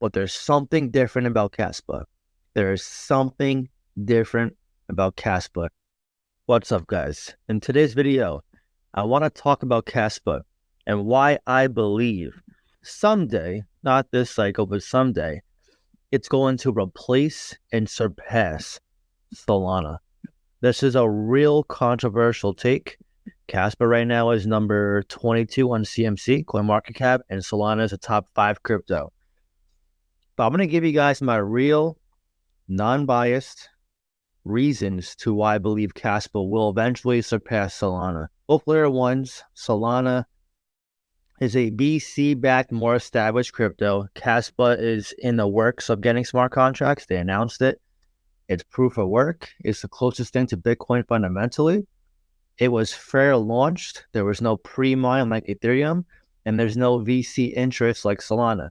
But there's something different about Kaspa. There's something different about Kaspa. What's up, guys? In today's video, I want to talk about Kaspa and why I believe someday, not this cycle, but someday, it's going to replace and surpass Solana. This is a real controversial take. Kaspa right now is number 22 on CMC, CoinMarketCap, and Solana is a top 5 crypto. But I'm going to give you guys my real, non-biased reasons to why I believe Kaspa will eventually surpass Solana. Both layer ones, Solana is a VC-backed, more established crypto. Kaspa is in the works of getting smart contracts. They announced it. It's proof of work. It's the closest thing to Bitcoin fundamentally. It was fair launched. There was no pre-mine like Ethereum, and there's no VC interest like Solana.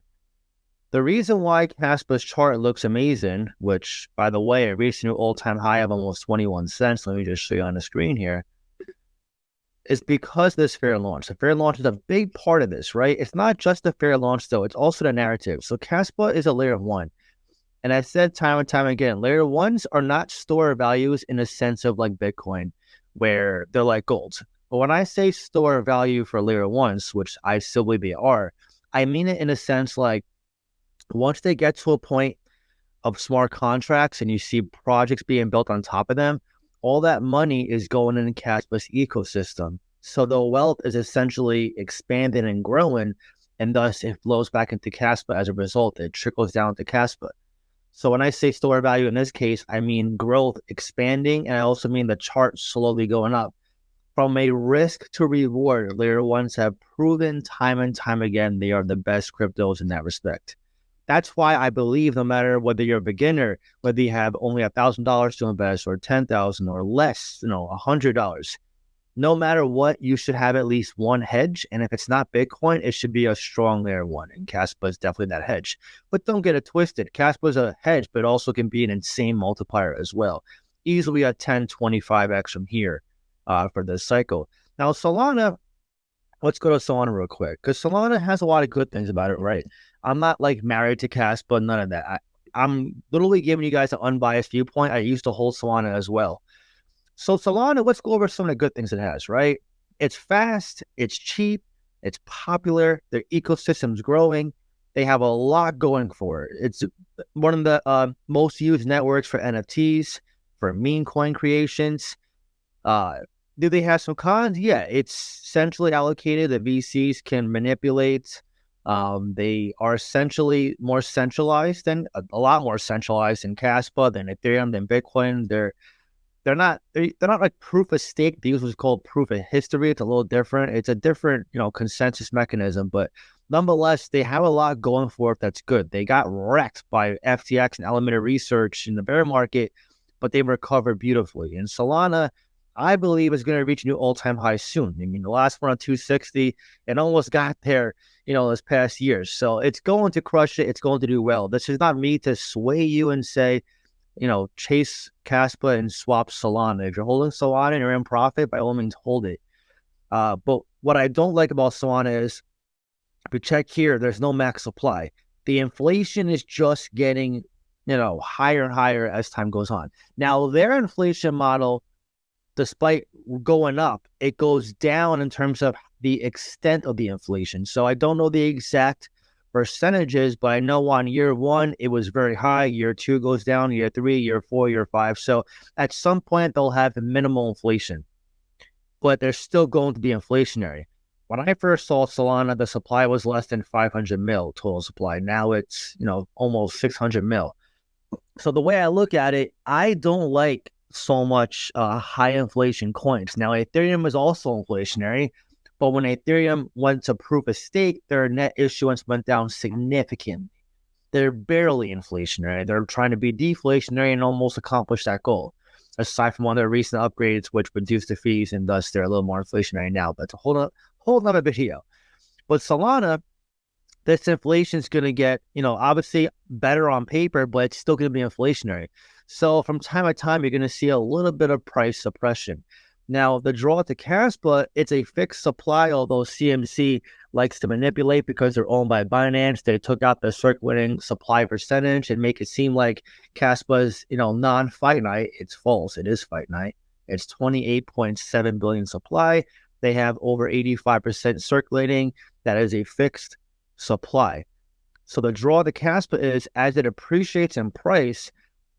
The reason why Kaspa's chart looks amazing, which, by the way, it reached a new all-time high of almost 21 cents. Let me just show you on the screen here. Is because this fair launch. The fair launch is a big part of this, right? It's not just the fair launch, though. It's also the narrative. So Kaspa is a layer one. And I said time and time again, layer ones are not store values in a sense of like Bitcoin, where they're like gold. But when I say store value for layer ones, which I still believe they are, I mean it in a sense like, once they get to a point of smart contracts and you see projects being built on top of them, all that money is going in Kaspa's ecosystem. So the wealth is essentially expanding and growing, and thus it flows back into Kaspa as a result. It trickles down to Kaspa. So when I say store value in this case, I mean growth expanding, and I also mean the chart slowly going up. From a risk to reward, layer ones have proven time and time again they are the best cryptos in that respect. That's why I believe no matter whether you're a beginner, whether you have only $1,000 to invest or $10,000 or less, $100, no matter what, you should have at least one hedge. And if it's not Bitcoin, it should be a strong layer one. And Kaspa is definitely that hedge. But don't get it twisted. Kaspa is a hedge, but also can be an insane multiplier as well. Easily a 10, 25x from here for this cycle. Now, Solana, let's go to Solana real quick, because Solana has a lot of good things about it, right? I'm not like married to Kaspa, none of that. I'm literally giving you guys an unbiased viewpoint. I used to hold Solana as well. So Solana, let's go over some of the good things it has, right? It's fast, it's cheap, it's popular, their ecosystem's growing. They have a lot going for it. It's one of the most used networks for NFTs, for meme coin creations. Do they have some cons? Yeah, it's centrally allocated. The VCs can manipulate. They are essentially more centralized than a lot more centralized in Kaspa than Ethereum than Bitcoin. They're not like proof of stake. They use what's called proof of history. It's a little different. It's a different consensus mechanism, but nonetheless, they have a lot going for it that's good. They got wrecked by FTX and Alameda Research in the bear market, but they recovered beautifully. And Solana, I believe, is going to reach a new all-time high soon. I mean, the last one on 260, it almost got there, this past year. So it's going to crush it. It's going to do well. This is not me to sway you and say, chase Kaspa and swap Solana. If you're holding Solana and you're in profit, by all means, hold it. But what I don't like about Solana is, if you check here, there's no max supply. The inflation is just getting, higher and higher as time goes on. Now, their inflation model, despite going up, it goes down in terms of the extent of the inflation. So I don't know the exact percentages, but I know on year one, it was very high. Year two goes down, year three, year four, year five. So at some point, they'll have minimal inflation, but they're still going to be inflationary. When I first saw Solana, the supply was less than 500 mil total supply. Now it's, almost 600 mil. So the way I look at it, I don't like so much high inflation coins. Now, Ethereum is also inflationary, but when Ethereum went to proof of stake, their net issuance went down significantly. They're barely inflationary. They're trying to be deflationary and almost accomplish that goal, aside from one of their recent upgrades, which reduced the fees, and thus they're a little more inflationary now. But it's a whole nother video. But Solana, this inflation is going to get, obviously better on paper, but it's still going to be inflationary. So from time to time, you're going to see a little bit of price suppression. Now, the draw to Kaspa, it's a fixed supply, although CMC likes to manipulate because they're owned by Binance. They took out the circulating supply percentage and make it seem like Kaspa's, non-finite. It's false. It is finite. It's 28.7 billion supply. They have over 85% circulating. That is a fixed supply. So the draw to Kaspa is as it appreciates in price,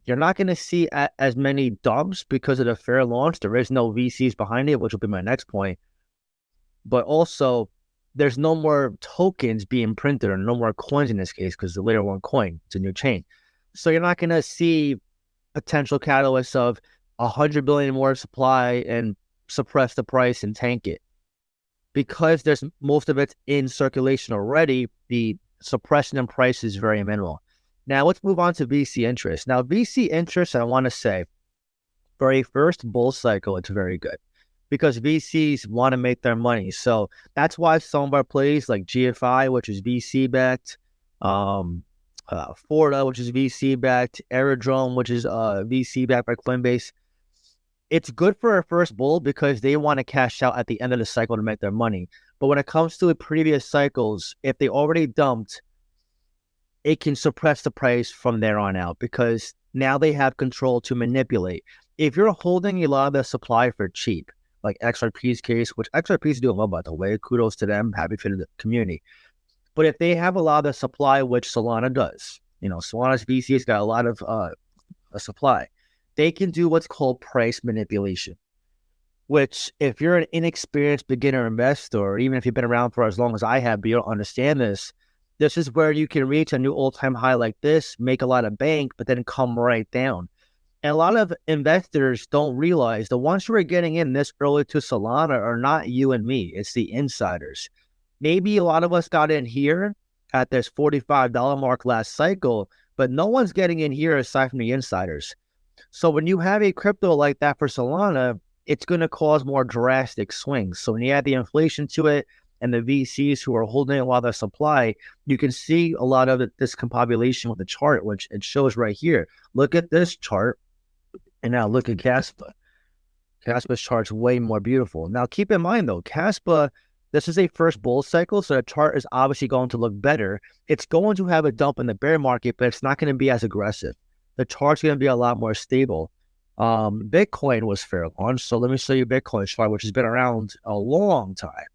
you're not going to see as many dumps because of the fair launch. There is no VCs behind it, which will be my next point. But also, there's no more tokens being printed or no more coins in this case because the layer one coin, it's a new chain. So you're not going to see potential catalysts of 100 billion more supply and suppress the price and tank it. Because there's most of it in circulation already, the suppression in price is very minimal. Now, let's move on to VC interest. Now, VC interest, I want to say, for a first bull cycle, it's very good because VCs want to make their money. So that's why some of our plays like GFI, which is VC-backed, Forta, which is VC-backed, Aerodrome, which is VC-backed by Coinbase, it's good for a first bull because they want to cash out at the end of the cycle to make their money. But when it comes to the previous cycles, if they already dumped, it can suppress the price from there on out because now they have control to manipulate. If you're holding a lot of the supply for cheap, like XRP's case, which XRP's doing well, by the way, kudos to them, happy for the community. But if they have a lot of the supply, which Solana does, Solana's VC's got a lot of supply, they can do what's called price manipulation, which if you're an inexperienced beginner investor, or even if you've been around for as long as I have, but you don't understand this, this is where you can reach a new all-time high like this, make a lot of bank, but then come right down. And a lot of investors don't realize the ones who are getting in this early to Solana are not you and me. It's the insiders. Maybe a lot of us got in here at this $45 mark last cycle, but no one's getting in here aside from the insiders. So when you have a crypto like that for Solana, it's going to cause more drastic swings. So when you add the inflation to it, and the VCs who are holding a lot of the supply, you can see a lot of this compilation with the chart, which it shows right here. Look at this chart, and now look at Kaspa. Kaspa's chart's way more beautiful. Now, keep in mind, though, Kaspa, this is a first bull cycle, so the chart is obviously going to look better. It's going to have a dump in the bear market, but it's not going to be as aggressive. The chart's going to be a lot more stable. Bitcoin was fair launch, so let me show you Bitcoin's chart, which has been around a long time.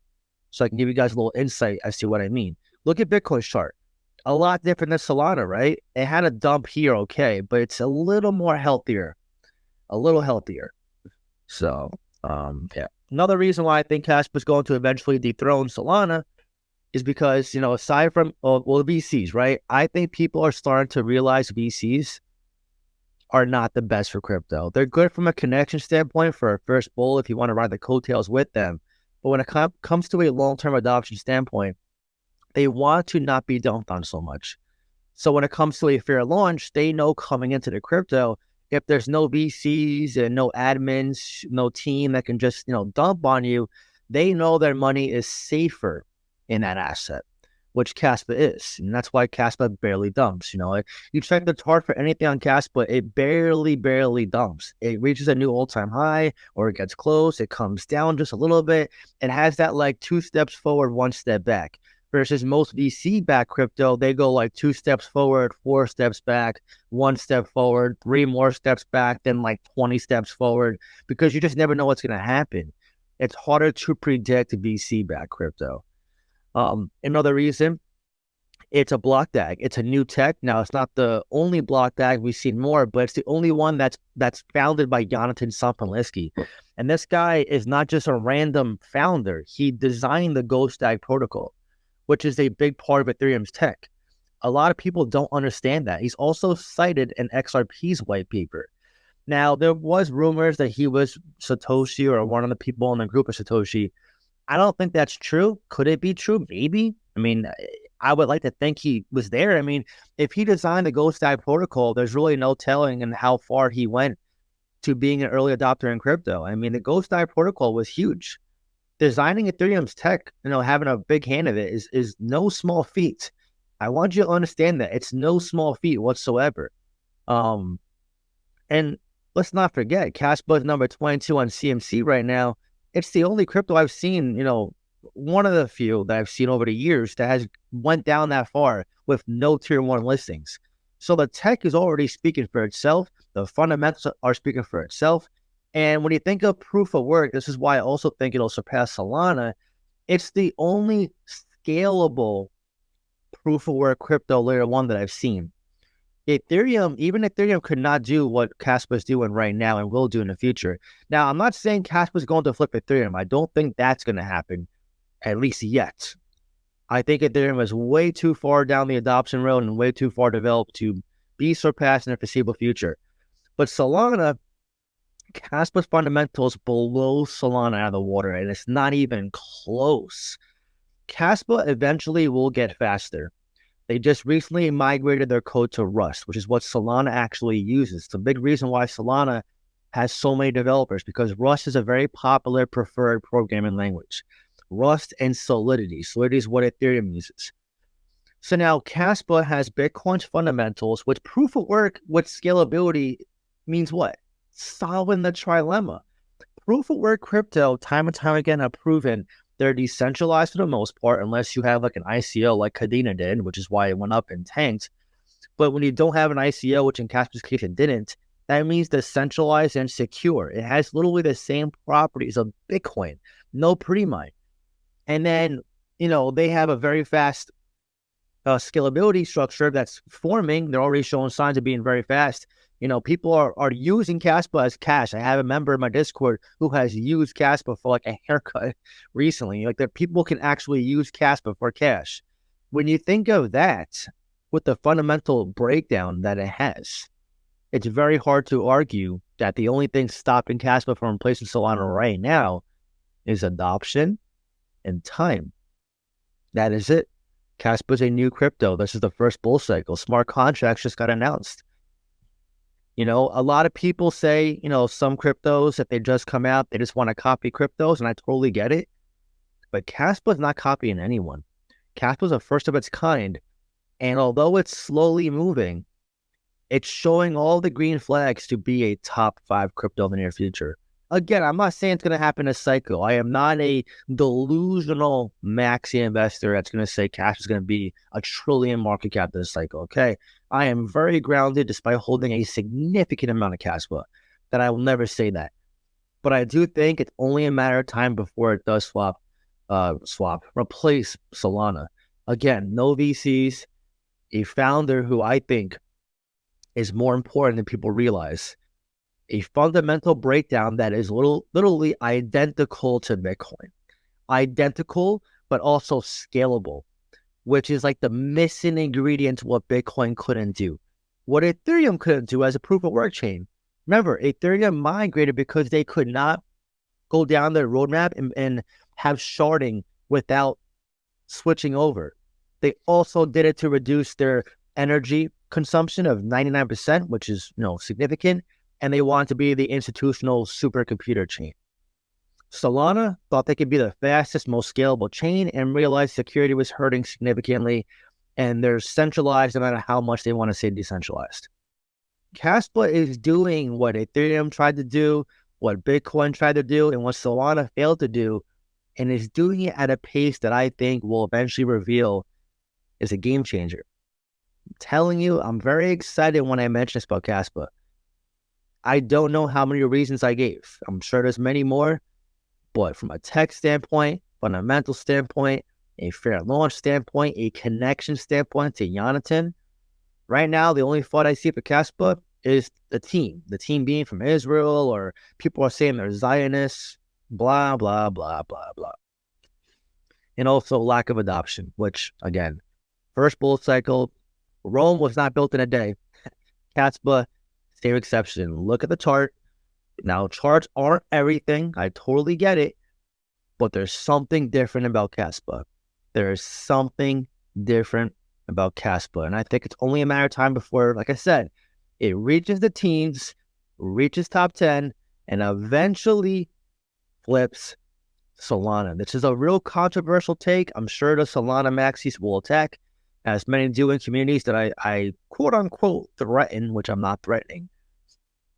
So I can give you guys a little insight as to what I mean. Look at Bitcoin's chart. A lot different than Solana, right? It had a dump here, okay, but it's a little more healthier. A little healthier. So, yeah. Another reason why I think Kaspa is going to eventually dethrone Solana is because, aside from, VCs, right? I think people are starting to realize VCs are not the best for crypto. They're good from a connection standpoint for a first bull if you want to ride the coattails with them. But when it comes to a long-term adoption standpoint, they want to not be dumped on so much. So when it comes to a fair launch, they know coming into the crypto, if there's no VCs and no admins, no team that can just, dump on you, they know their money is safer in that asset, which Kaspa is. And that's why Kaspa barely dumps. You check the chart for anything on Kaspa, it barely dumps. It reaches a new all-time high or it gets close. It comes down just a little bit. It has that like 2 steps forward, 1 step back. Versus most VC-backed crypto, they go like 2 steps forward, 4 steps back, 1 step forward, 3 more steps back, then like 20 steps forward, because you just never know what's going to happen. It's harder to predict VC-backed crypto. Another reason, it's a block DAG. It's a new tech. Now, it's not the only block DAG we've seen more, but it's the only one that's founded by Jonathan Sampolinsky. And this guy is not just a random founder. He designed the Ghost DAG protocol, which is a big part of Ethereum's tech. A lot of people don't understand that. He's also cited in XRP's white paper. Now, there was rumors that he was Satoshi or one of the people in the group of Satoshi. I don't think that's true. Could it be true? Maybe. I mean, I would like to think he was there. I mean, if he designed the Ghost DAG protocol, there's really no telling in how far he went to being an early adopter in crypto. I mean, the Ghost DAG protocol was huge. Designing Ethereum's tech, having a big hand of it is no small feat. I want you to understand that. It's no small feat whatsoever. And let's not forget, Kaspa is number 22 on CMC right now. It's the only crypto I've seen, one of the few that I've seen over the years that has went down that far with no tier 1 listings. So the tech is already speaking for itself. The fundamentals are speaking for itself. And when you think of proof of work, this is why I also think it'll surpass Solana. It's the only scalable proof of work crypto layer 1 that I've seen. Even Ethereum could not do what Kaspa is doing right now and will do in the future. Now, I'm not saying Kaspa is going to flip Ethereum. I don't think that's going to happen, at least yet. I think Ethereum is way too far down the adoption road and way too far developed to be surpassed in the foreseeable future. But Solana, Kaspa's fundamentals below Solana out of the water, and it's not even close. Kaspa eventually will get faster. They just recently migrated their code to Rust, which is what Solana actually uses. It's a big reason why Solana has so many developers, because Rust is a very popular preferred programming language. Rust and Solidity. Solidity is what Ethereum uses. So now Kaspa has Bitcoin's fundamentals, which proof of work with scalability means what? Solving the trilemma. Proof of work crypto, time and time again, have proven they're decentralized for the most part, unless you have like an ICO like Kadena did, which is why it went up and tanked. But when you don't have an ICO, which in Kaspa's case it didn't, that means decentralized and secure. It has literally the same properties of Bitcoin, no pre-mine. And then, they have a very fast scalability structure that's forming. They're already showing signs of being very fast. People are using Kaspa as cash. I have a member in my Discord who has used Kaspa for like a haircut recently. Like, that people can actually use Kaspa for cash. When you think of that with the fundamental breakdown that it has, it's very hard to argue that the only thing stopping Kaspa from replacing Solana right now is adoption and time. That is it. Kaspa is a new crypto. This is the first bull cycle. Smart contracts just got announced. A lot of people say, some cryptos, if they just come out, they just want to copy cryptos, and I totally get it. But Kaspa is not copying anyone. Kaspa is a first of its kind, and although it's slowly moving, it's showing all the green flags to be a top 5 crypto in the near future. Again, I'm not saying it's going to happen this cycle. I am not a delusional maxi investor that's going to say Kaspa is going to be $1 trillion market cap this cycle, okay? I am very grounded despite holding a significant amount of Kaspa, that I will never say that. But I do think it's only a matter of time before it does replace Solana. Again, no VCs, a founder who I think is more important than people realize. A fundamental breakdown that is literally identical to Bitcoin. Identical, but also scalable, which is like the missing ingredient to what Bitcoin couldn't do. What Ethereum couldn't do as a proof of work chain. Remember, Ethereum migrated because they could not go down their roadmap and have sharding without switching over. They also did it to reduce their energy consumption of 99%, which is significant. And they want to be the institutional supercomputer chain. Solana thought they could be the fastest, most scalable chain and realized security was hurting significantly, and they're centralized no matter how much they want to say decentralized. Kaspa is doing what Ethereum tried to do, what Bitcoin tried to do, and what Solana failed to do, and is doing it at a pace that I think will eventually reveal is a game changer. I'm telling you, I'm very excited when I mention this about Kaspa. I don't know how many reasons I gave. I'm sure there's many more, but from a tech standpoint, fundamental standpoint, a fair launch standpoint, a connection standpoint to Jonathan, right now, the only fault I see for Kaspa is the team being from Israel, or people are saying they're Zionists, blah, blah, blah, blah, blah. And also lack of adoption, which, again, first bull cycle, Rome was not built in a day. Kaspa, same exception. Look at the chart. Now, charts aren't everything. I totally get it. But there's something different about Kaspa. There's something different about Kaspa. And I think it's only a matter of time before, like I said, it reaches the teens, reaches top 10, and eventually flips Solana. This is a real controversial take. I'm sure the Solana maxis will attack, as many do in communities that I quote unquote threaten, which I'm not threatening.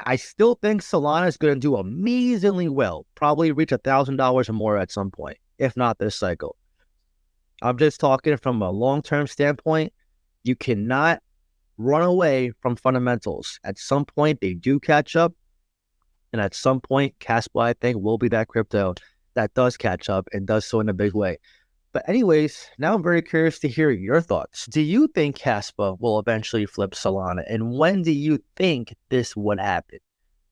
I still think Solana is going to do amazingly well, probably reach $1,000 or more at some point, if not this cycle. I'm just talking from a long-term standpoint. You cannot run away from fundamentals. At some point, they do catch up. And at some point, Kaspa, I think, will be that crypto that does catch up and does so in a big way. But anyways, now I'm very curious to hear your thoughts. Do you think Kaspa will eventually flip Solana? And when do you think this would happen?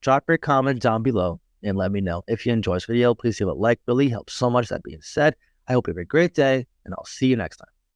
Drop your comment down below and let me know. If you enjoyed this video, please leave a like. Really helps so much. That being said, I hope you have a great day, and I'll see you next time.